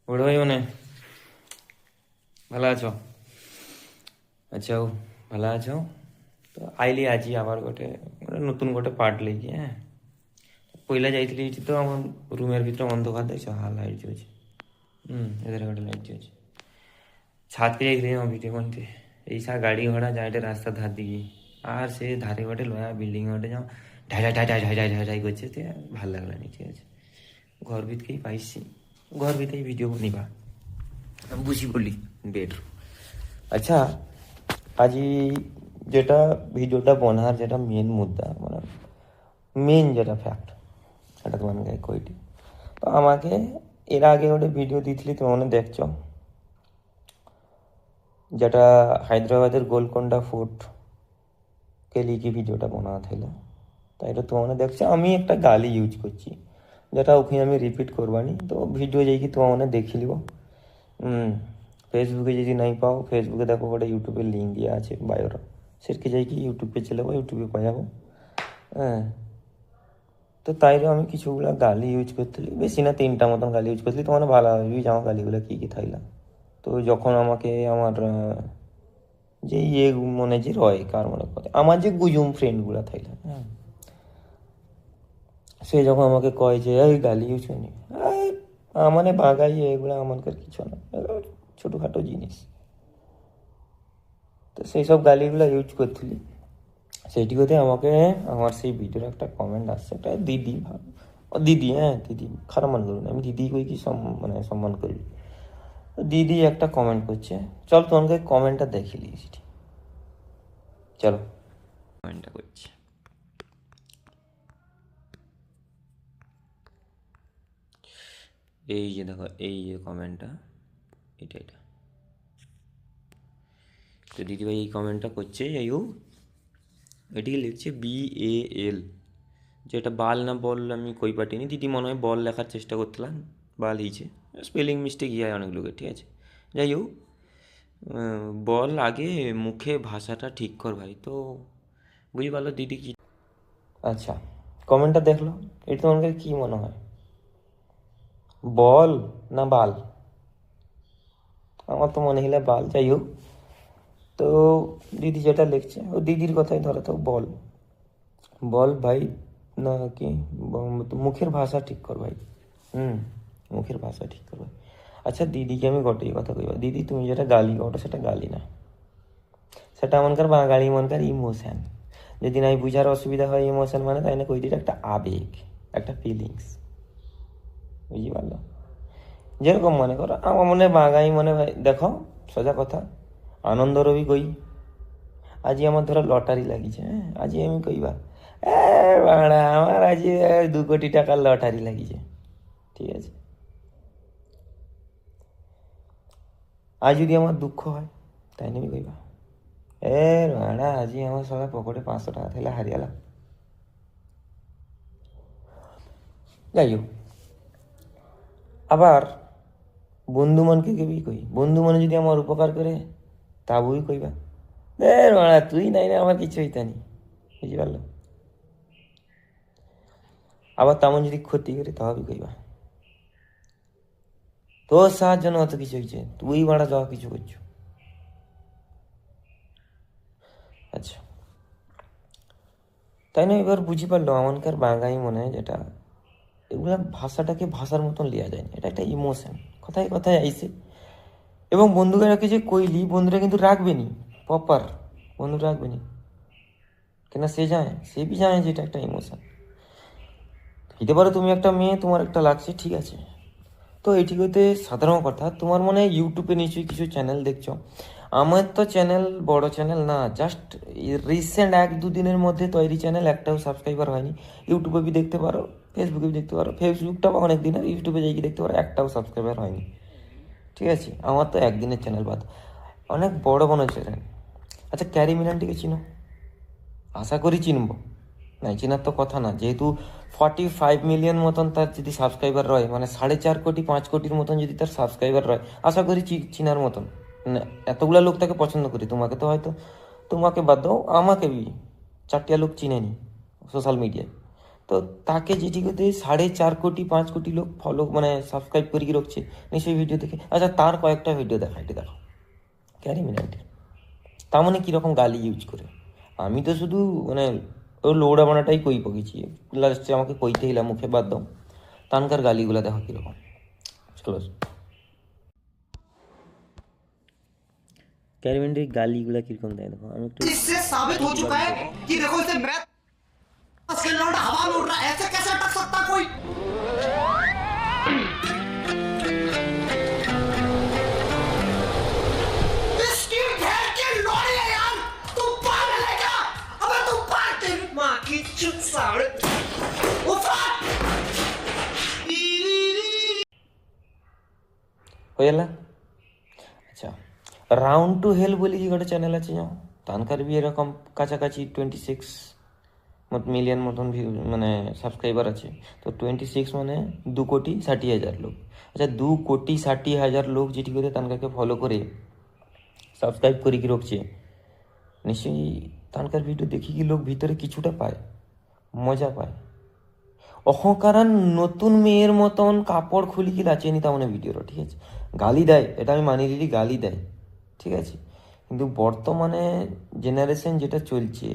বড় ভাই মানে ভালো আছো? আচ্ছা ভালো আছো তো আইলি আজি আবার নতুন গোটে পার্ট লেগি হ্যাঁ পইলা যাইଥିଲି ଏଇଠି ତ ଆମ ରୁমের ভিতরে অন্ধকার দেখছ হা লাইট জ্বলছে এদের গোটে লাইট জ্বলছে ছাদকে ଯାଇଥିଲି ଆମ ভিডিও বনতে এইসা গাড়ি ঘোড়া যাইটে রাস্তা ধার দিকে আর সে ধারে গোটে লয়া বিল্ডিং গোটে যাও ঢাই ঢাই ঢাই ঢাই ঢাই ঢাই ঢাই ঢাই করছে তো ভাল লাগলানি ঠিক আছে ঘর ভিতরেই পাইছি ঘর ভিতরেই ভিডিও বনিবা আমি বুঝি বলি বেডরুম আচ্ছা আজি যেটা ভিডিওটা বনার যেটা মেন মুদ্দা মানে মেন যেটা ফ্যাক্ট সেটা তোমাকে কইটি তো আমাকে এর আগে গোটে ভিডিও দিয়েছিলি তোমরা দেখছো যেটা হায়দ্রাবাদের গোলকোন্ডা ফোর্ট কে লিখে ভিডিওটা বানানো ছিল তাই এটা তোমরা দেখছো আমি একটা গালি ইউজ করছি যেটা ওখানে আমি রিপিট করবানি তো ভিডিও যাইকি তোমরা দেখি লিব ফেসবুকে যদি নাই পাও ফেসবুকে দেখো গোটে ইউটিউবের লিঙ্ক দিয়া আছে বায়োর সেরকে যাইকি ইউটিউবে চলে যাবো ইউটিউবে পাইব হ্যাঁ তো তাইরে আমি কিছুগুলা গালি ইউজ করতেলি বেশি না 3টা মতন গালি ইউজ করতেলি তোমার ভালো ইউজ আমার গালিগুলো কী কী থাইলা তো যখন আমাকে আমার যে মনে যে রয় কার মনে করে আমার যে গুজুম ফ্রেন্ডগুলা থাইলা হ্যাঁ সে যখন আমাকে কয় যে এই গালি ইউজ করিনি মানে বাগাই এগুলো আমাদের কিছু না ছোটোখাটো জিনিস তো সেই সব গালিগুলো ইউজ করছিলি সেইটি কথা আমাকে আমার সেই ভিডিওর একটা কমেন্ট আসছে একটা দিদি দিদি হ্যাঁ দিদি খারাপ মনে করুন আমি দিদি কই কি মানে সম্মান করি দিদি একটা কমেন্ট করছে চল তোমাকে কমেন্টটা দেখে দিয়েছি চলো কমেন্টটা করছি এই যে দেখো এই যে কমেন্টটা এটা তো দিদিভাই এই কমেন্টটা করছে যাই হোক এটিকে লিখছে BAL যেটা বাল না বল আমি কই পাটিনি দিদি মনে হয় বল লেখার চেষ্টা করছিলাম বাল হিছে স্পেলিং মিস্টেক হয় অনেক লোকের ঠিক আছে যাই হোক বল আগে মুখে ভাষাটা ঠিক কর ভাই তো বুঝি পারলো দিদি কি আচ্ছা কমেন্টটা দেখলো এটা তোমাকে কি মনে হয় বল না বাল আমার তো মনে হলে বাল যাই হোক তো দিদি যেটা লিখছে ও দিদির কথাই ধরো তো বল বল ভাই না কি মুখের ভাষা ঠিক কর ভাই মুখের ভাষা ঠিক কর ভাই আচ্ছা দিদিকে আমি গোটেই কথা কইবা দিদি তুমি যেটা গালি ওটা সেটা গালি না সেটা এমনকার বাঙালি মনকার ইমোশন যদি নাই বুঝার অসুবিধা হয় ইমোশন মানে তাই না কই দিটা একটা আবেগ একটা ফিলিংস বুঝি পারলো যেরকম মনে করো আমার মনে বাঙালি মনে ভাই দেখো সোজা কথা আনন্দ রবি কই আজি আমার ধরো লটারি লাগিছে হ্যাঁ আজি আমি কইবা আমার আজি 2 কোটি টাকার লটারি লাগিছে ঠিক আছে আজ যদি আমার দুঃখ হয় তাই না কইবা রাড়া আজি আমার সবাই পকেটে 500 টাকা থাকলে হারিয়ালাম যাই হোক আবার বন্ধু মনকে কেবি কই বন্ধু মনে যদি আমার উপকার করে তা বই কইবা রাড়া তুই নাই না আমার কিছু হইতানি বুঝি পারলো আবার তেমন যদি ক্ষতি করে তাহলে কইবা তোর সাহায্য জন্য অত কিছু হয়েছে তুই বাড়া যাওয়া কিছু করছো আচ্ছা তাই না এবার বুঝি পারলো এমনকার বাঙালি মনে হয় যেটা এগুলা ভাষাটাকে ভাষার মতন লিয়া যায় না এটা একটা ইমোশন কথায় কথায় আইসে এবং বন্ধুরা যে কইলি বন্ধুরা কিন্তু রাখবে নি প্রপার বন্ধু রাখবে নি কেন সে বি জানে যে এটা একটা ইমোশন হইতে পারো তুমি একটা মেয়ে তোমার একটা লাগছে ঠিক আছে তো এটি হইতে সাধারণ কথা তোমার মনে হয় ইউটিউবে নিশ্চয়ই কিছু চ্যানেল দেখছো আমার তো চ্যানেল বড় চ্যানেল না জাস্ট রিসেন্ট 1-2 দিনের মধ্যে তৈরি চ্যানেল একটাও সাবস্ক্রাইবার হয়নি ইউটিউবে বি দেখতে পারো ফেসবুকে বি দেখতে পারো ফেসবুকটা অনেক দিনের ইউটিউবে যাই দেখতে পারো একটাও সাবস্ক্রাইবার হয়নি ঠিক আছে আমার তো একদিনের চ্যানেল বাদ অনেক বড় চ্যানেল আচ্ছা ক্যারি মিনান্টিকে চিনো আশা করি চিনবো না চেনার তো কথা না যেহেতু 45 মিলিয়ন মতন তার যদি সাবস্ক্রাইবার রয় মানে 4.5 কোটি 5 কোটির মতন যদি তার সাবস্ক্রাইবার রয় আশা করি চিনার মতন এতগুলা লোক তাকে পছন্দ করি তোমাকে তো হয়তো তোমাকে বাদ দাও আমাকে বি 4টা লোক চিনেনি সোশ্যাল মিডিয়ায় তো তাকে যেটি করতে 4.5 কোটি 5 কোটি লোক ফলো মানে সাবস্ক্রাইব করে কি রাখছে নিশ্চয়ই ভিডিও দেখে। আচ্ছা তার কয়েকটা ভিডিও দেখা, এটা দেখো ক্যারি মিনাইটের, তার মানে কীরকম গালি ইউজ করে। আমি তো শুধু মানে ও লৌড়া বানাটাই কই পকেছি, লাস্টে আমাকে কইতে এলাম মুখে বাদ দাও, তানকার গালিগুলা দেখো কীরকম। চলো ক্যারি মিনাইটের গালিগুলা কীরকম দেয় দেখো, আমি একটু इससे साबित हो चुका है कि देखो इसे मैथ से लौंडा हवा में उड़ रहा है, ऐसे कैसे अटक सकता कोई। इसकी भेड़ की लोड़ी है यार, तू पागल है क्या? अबे तू पागल, तेरी माँ की चुत साले। उफाट। হয়ে গেল। আচ্ছা রাউন্ড টু হেল বলে কি গোটে চ্যানেল আছে যাও, তানকার বি এরকম কাছাকাছি 26 মিলিয়ন মতন ভিউ মানে সাবস্ক্রাইবার আছে। তো 26 মানে 2,60,000 লোক। আচ্ছা 2,60,000 লোক যেটি করে তানকাকে ফলো করে সাবস্ক্রাইব করে কি রাখছে, নিশ্চয়ই তানকার ভিডিও দেখি কি লোক ভিতরে কিছুটা পায়, মজা পায়। অহংকারান নতুন মেয়ের মতন কাপড় খুলি কি লাচিয়ে নিতে মানে ভিডিওটা, ঠিক আছে। গালি দেয়, এটা আমি মানি দিলি, গালি দেয়, ঠিক আছে। কিন্তু বর্তমানে জেনারেশন যেটা চলছে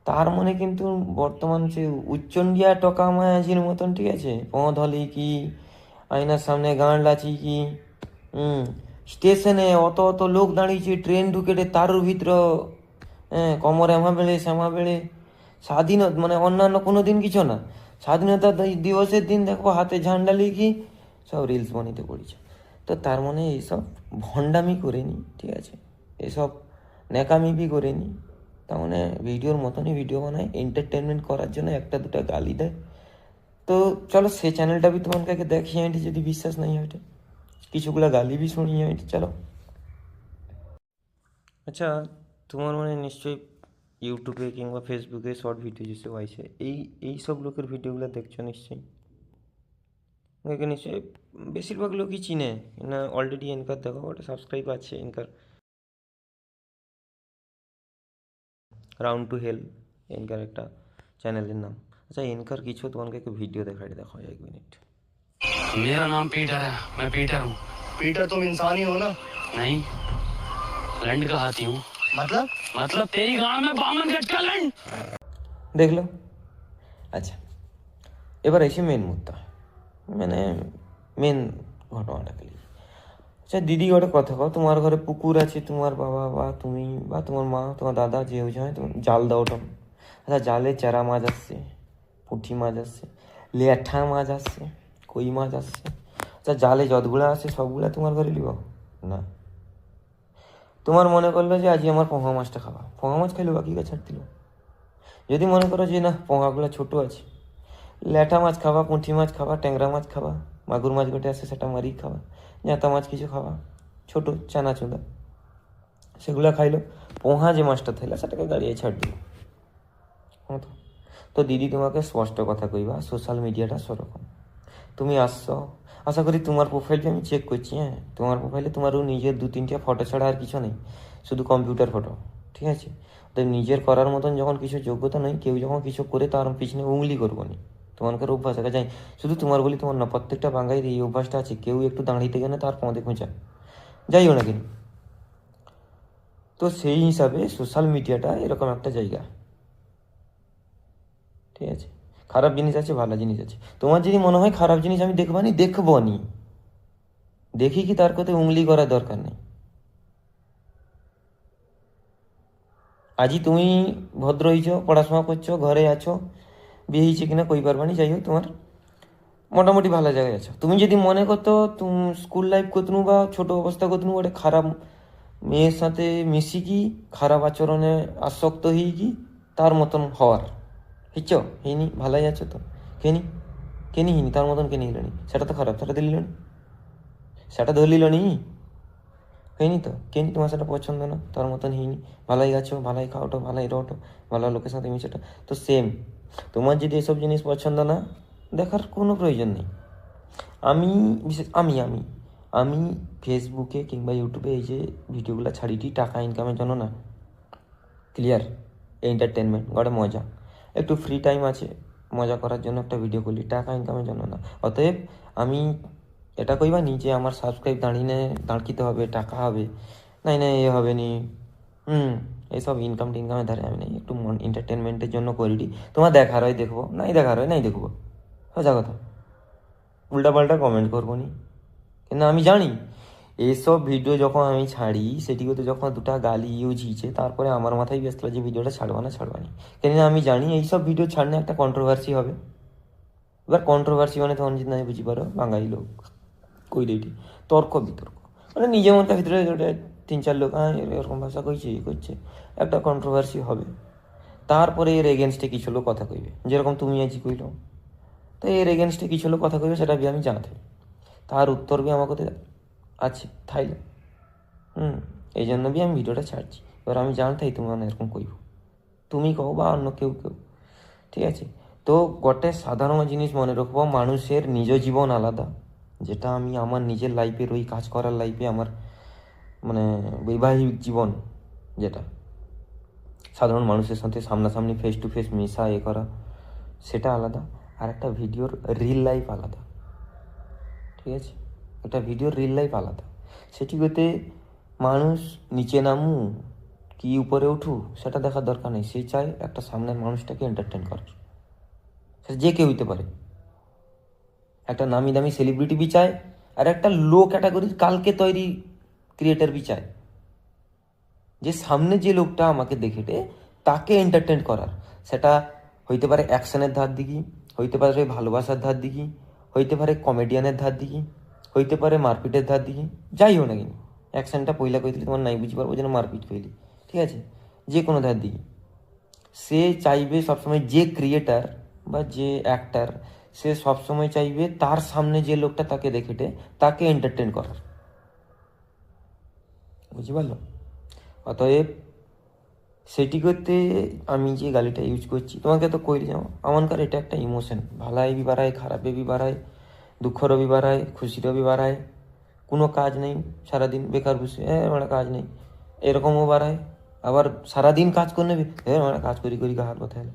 তার মনে কিন্তু বর্তমান সে উচ্চন্ডিয়া টকা মায়াজির মতন, ঠিক আছে। পথ হলি কি, আয়নার সামনে গান লাচি কি, স্টেশনে অত অত লোক দাঁড়িয়েছে, ট্রেন ঢুকেটে তারুর ভিতর, হ্যাঁ কমর এমা বেড়ে শ্যামা বেড়ে, স্বাধীনতা মানে অন্যান্য কোনো দিন কিছু না, স্বাধীনতা দিবসের দিন দেখো হাতে ঝান্ডা লিখি সব রিলস বানিতে পড়েছে। তো তার মানে এইসব ভণ্ডামি করেনি, ঠিক আছে, এসব ন্যাকামি বি করেনি, তার মানে ভিডিওর মতনই ভিডিও বানায়, এন্টারটেনমেন্ট করার জন্য একটা দুটা গালি দেয়। তো চলো সে চ্যানেলটা বি তোমাকে দেখিয়ে আনটি, যদি বিশ্বাস নাই হয় কিছুগুলা গালি বি শুনিয়ে আনটি, চলো। আচ্ছা তোমার মানে নিশ্চয়ই ইউটিউবে কিংবা ফেসবুকে শর্ট ভিডিও যেসব আছে এই সব লোকের ভিডিওগুলো দেখছো নিশ্চয়ই, ওকে নিশ্চয়ই বেশিরভাগ লোকই চিনে না, অলরেডি এনকার দেখো ওটা সাবস্ক্রাইব আছে এনকার, রাউন্ড টু হেল এনকার একটা চ্যানেলের নাম। আচ্ছা এনকার কিছু তোমাকে একটু ভিডিও দেখাই, দেখো 1 মিনিট। मेरा नाम पीटर है, मैं पीटर हूँ। पीटर तुम इंसान ही हो ना? नहीं, लंड का हाथी हूँ। मतलब तेरी गांव में बामन गट का लंड। দেখলো। আচ্ছা এবার এসে মেন মুদ্দা, মানে মেন ঘটনাটাকে নিয়ে। আচ্ছা দিদি ওটা কথা কও, তোমার ঘরে পুকুর আছে, তোমার বাবা বা তুমি বা তোমার মা তোমার দাদা যে হয় তুমি জাল দাও ওটা। আচ্ছা জালে চেরা মাছ আসছে, পুঁটি মাছ আসছে, লেঠা মাছ আসছে, কই মাছ আসছে। আচ্ছা জালে যতগুলো আসে সবগুলা তোমার ঘরে লিব না। তোমার মনে করলো যে আজ আমার পোহা মাছটা খাওয়া, পোহা মাছ খাইলো, বাকিটা ছাড় দিল। যদি মনে করো যে না পোহাগুলো ছোটো আছে, ল্যাঠা মাছ খাবা, পুঁটি মাছ খাবা, ট্যাংরা মাছ খাবা, মাগুর মাছ গোটে আছে সেটা মারি খাবা, জ্যাঁতা মাছ কিছু খাবা ছোটো চানা চুদা, সেগুলো খাইলো। পোহা যে মাছটা থাইলা সেটাকে গাড়িয়ে ছাড় দিল। হ্যাঁ তো দিদি তোমাকে স্পষ্ট কথা কইবা, সোশ্যাল মিডিয়াটা সেরকম। তুমি আসছো, আশা করি তোমার প্রোফাইলটা আমি চেক করছি, হ্যাঁ তোমার প্রোফাইলে তোমারও নিজের 2-3টা ফটো ছাড়া আর কিছু নেই, শুধু কম্পিউটার ফটো, ঠিক আছে। তো নিজের করার মতন যখন কিছু যোগ্যতা নেই, কেউ যখন কিছু করে তার পিছনে উংলি করবো নি, তোমাদের অভ্যাস আছে যাই, শুধু তোমার বলি তোমার না, প্রত্যেকটা বাঙালির এই অভ্যাসটা আছে, কেউ একটু দাঁড়িয়ে গেলে তার পদে খোঁচা যাইও না কিন্তু। তো সেই হিসাবে সোশ্যাল মিডিয়াটা এরকম একটা জায়গা, ঠিক আছে। খারাপ জিনিস আছে, ভালো জিনিস আছে। তোমার যদি মনে হয় খারাপ জিনিস আমি দেখবানি, দেখবো নি, দেখি কি তার কথা উংলি করার দরকার নেই। আজই তুমি ভদ্র হয়েছো, পড়াশোনা করছো, ঘরে আছো, বিয়ে হয়েছে কিনা কই পারবানি, যাই হোক তোমার মোটামুটি ভালো জায়গায় আছো। তুমি যদি মনে করতো তুমি স্কুল লাইফ করতনু বা ছোট অবস্থা করতনু ওটা খারাপ মেয়ের সাথে মিশি কি খারাপ আচরণে আসক্ত হই কি তার মতন হওয়ার হিচ্ছ হিনি ভালোই আছো তো, কেনি কেনি হিনি তার মতন কেনি হিলনি, সেটা তো খারাপ, সেটা দিল নি, সেটা ধরলিল নি, হয়নি তো কেনি তোমার সেটা পছন্দ না, তার মতন হিনি ভালোই আছো, ভালোই খাওটো, ভালোই রোটো, ভালো লোকের সাথে মিশোটো। তো সেম তোমার যদি এসব জিনিস পছন্দ না, দেখার কোনো প্রয়োজন নেই। আমি বিশেষ আমি আমি আমি ফেসবুকে কিংবা ইউটিউবে এই যে ভিডিওগুলো ছাড়িটি টাকা ইনকামের জন্য না, ক্লিয়ার, এন্টারটেনমেন্ট গড়ে মজা, একটু ফ্রি টাইম আছে মজা করার জন্য একটা ভিডিও করলি, টাকা ইনকামের জন্য না। অতএব আমি এটা কইবা নি যে আমার সাবস্ক্রাইব দাঁড়কিতে হবে, টাকা হবে, নাই না এ হবে নি, এইসব ইনকাম টিনকামের ধারে আমি নাই, একটু এন্টারটেনমেন্টের জন্য করি। তোমার দেখার হয় দেখবো, নাই দেখার হয় নাই দেখবো, সোজা কথা। উল্টাপাল্টা কমেন্ট করবো নি, কিন্তু আমি জানি এইসব ভিডিও যখন আমি ছাড়ি সেটিতে যখন দুটা গালি ইউজ হয়েছে, তারপরে আমার মাথায় বেসলো যে ভিডিওটা ছাড়বা না। কেন আমি জানি এইসব ভিডিও ছাড়লে একটা কন্ট্রোভার্সি হবে। এবার কন্ট্রোভার্সি মানে তখন যদি নাই বুঝি পারো, বাঙালি লোক কই রেডি তর্ক বিতর্ক, মানে নিজের মনটার ভিতরে ওটা 3-4 লোক এরকম ভাষা কইছে করছে, একটা কন্ট্রোভার্সি হবে। তারপরে এর এগেনস্টে কিছু লোক কথা কইবে, যেরকম তুমি আজ কইল, তো এর এগেনস্টে কিছু লোক কথা কইবে, সেটা আমি জানতে, তার উত্তর বি আমাকে আছে থাইলে। এই জন্য বি আমি ভিডিওটা ছাড়ছি। এবার আমি জানতাই তুমি মানে এরকম কইব, তুমি কও বা অন্য কেউ, ঠিক আছে? তো গোটে সাধারণ জিনিস মনে রাখবো, মানুষের নিজ জীবন আলাদা, যেটা আমি আমার নিজের লাইফের ওই কাজ করার লাইফে আমার মানে বৈবাহিক জীবন, যেটা সাধারণ মানুষের সাথে সামনাসামনি ফেস টু ফেস মেশা করা, সেটা আলাদা। আর একটা ভিডিওর রিল লাইফ আলাদা, ঠিক আছে? একটা ভিডিওর রিল লাইফ আলাদা। সেটিতে মানুষ নিচে নামু কি উপরে উঠু সেটা দেখার দরকার নেই, সে চায় একটা সামনের মানুষটাকে এন্টারটেন করার, সে যে কেউ হইতে পারে। একটা নামি দামি সেলিব্রিটি বি চায়, আর একটা লো ক্যাটাগরির কালকে তৈরি ক্রিয়েটার বি চায়, যে সামনে যে লোকটা আমাকে দেখেটে তাকে এন্টারটেন করার। সেটা হইতে পারে অ্যাকশনের ধার দিকে, হইতে পারে ভালোবাসার ধার দিকে, হইতে পারে কমেডিয়ানের ধার দিকে, হইতে পারে মারপিটের ধার দিকে, যাই হোক না কিন্তু অ্যাকশনটা পইলা কইলে তোমার নাই বুঝতে পারবো যেন মারপিট কইলি, ঠিক আছে? যে কোনো ধার দিকে সে চাইবে সবসময়, যে ক্রিয়েটার বা যে অ্যাক্টার, সে সবসময় চাইবে তার সামনে যে লোকটা তাকে দেখেটে তাকে এন্টারটেন করার, বুঝতে পারলো? অতএব সেটি করতে আমি যে গালিটা ইউজ করছি তোমাকে তো কইলে যাও, আমানকার এটা একটা ইমোশন, ভালাই বি বাড়ায়, খারাপে বি বাড়ায়, দুঃখরও বি বাড়ায়, খুশিরও বি বাড়ায়। কোনো কাজ নেই, সারাদিন বেকার বসে মানে কাজ নেই, এরকমও বাড়ায়। আবার সারাদিন কাজ করে নেবে, মানে কাজ করি হাত ব্যথা হলো,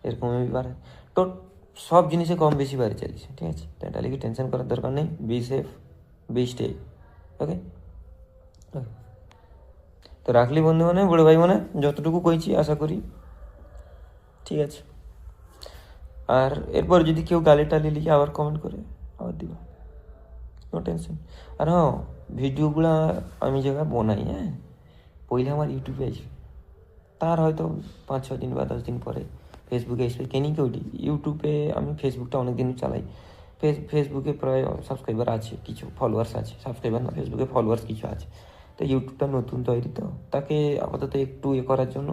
এরকমও বি বাড়ায়। তো সব জিনিসে কম বেশি বাড়ে চলছে, ঠিক আছে? তো এটা লিখে টেনশন করার দরকার নেই, বি সেফ, বি স্টে, ওকে? তো রাখলি বন্ধু মানে, বড় ভাই মানে, যতটুকু কইছি আশা করি ঠিক আছে। আর এরপর যদি কেউ গালি টালি লিখে আবার কমেন্ট করে আবার দিবা, নো টেনশন। আর হ্যাঁ, ভিডিওগুলা আমি যেভাবে বানাই, পইলে আমার ইউটিউবে আসবে, তার হয়তো 5-6 দিন বা 10 দিন পরে ফেসবুকে আসবে। কেন কি ওইটি ইউটিউবে আমি ফেসবুকটা অনেক দিন চালাই, ফেসবুকে প্রায় সাবস্ক্রাইবার আছে, কিছু ফলোয়ার্স আছে, সাবস্ক্রাইবার না, ফেসবুকে ফলোয়ার্স কিছু আছে। তো ইউটিউবটা নতুন তৈরি, তো তাকে আপাতত একটু করার জন্য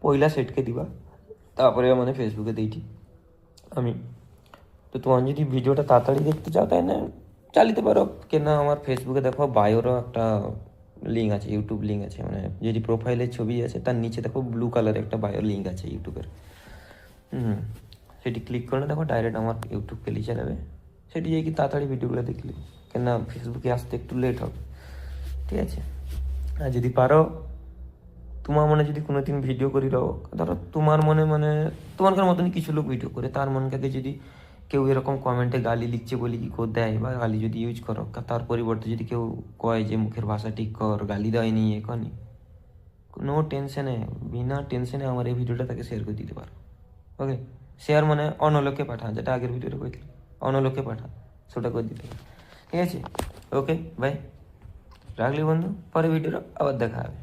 পয়লা সেটকে দিবা, তারপরে মানে ফেসবুকে দিইটি আমি। তো তোমার যদি ভিডিওটা তাড়াতাড়ি দেখতে চাও তাই না চালিতে পারো, কেন আমার ফেসবুকে দেখো বায়োরও একটা লিঙ্ক আছে, ইউটিউব লিঙ্ক আছে, মানে যদি প্রোফাইলের ছবি আছে তার নিচে দেখো ব্লু কালারের একটা বায়োর লিঙ্ক আছে ইউটিউবের। সেটি ক্লিক করলে দেখো ডাইরেক্ট আমার ইউটিউবকে নিয়ে যাবে, সেটি যাই কি তাড়াতাড়ি ভিডিওগুলো দেখলে, কেন ফেসবুকে আসতে একটু লেট হবে, ঠিক আছে? আর যদি পারো তোমার মনে যদি কোনো দিন ভিডিও করি রাও, ধরো তোমার মনে মানে তোমার মতনই কিছু লোক ভিডিও করে, তার মনকে যদি কেউ এরকম কমেন্টে গালি লিখছে বলি কি করে দেয়, বা গালি যদি ইউজ করো, তার পরিবর্তে যদি কেউ কয় যে মুখের ভাষা ঠিক কর, গালি দেয়নি এখনই, কোনো টেনশনে, বিনা টেনশনে আমার এই ভিডিওটা তাকে শেয়ার করে দিতে পারো, ওকে? শেয়ার মানে অন্য লোককে পাঠান, যেটা আগের ভিডিওটা কইছিলাম, অন্য লোককে পাঠান, সেটা করে দিতে পারো, ঠিক আছে? ওকে বাই, রাখলি বন্ধু, পরে ভিডিওটা আবার দেখা হবে।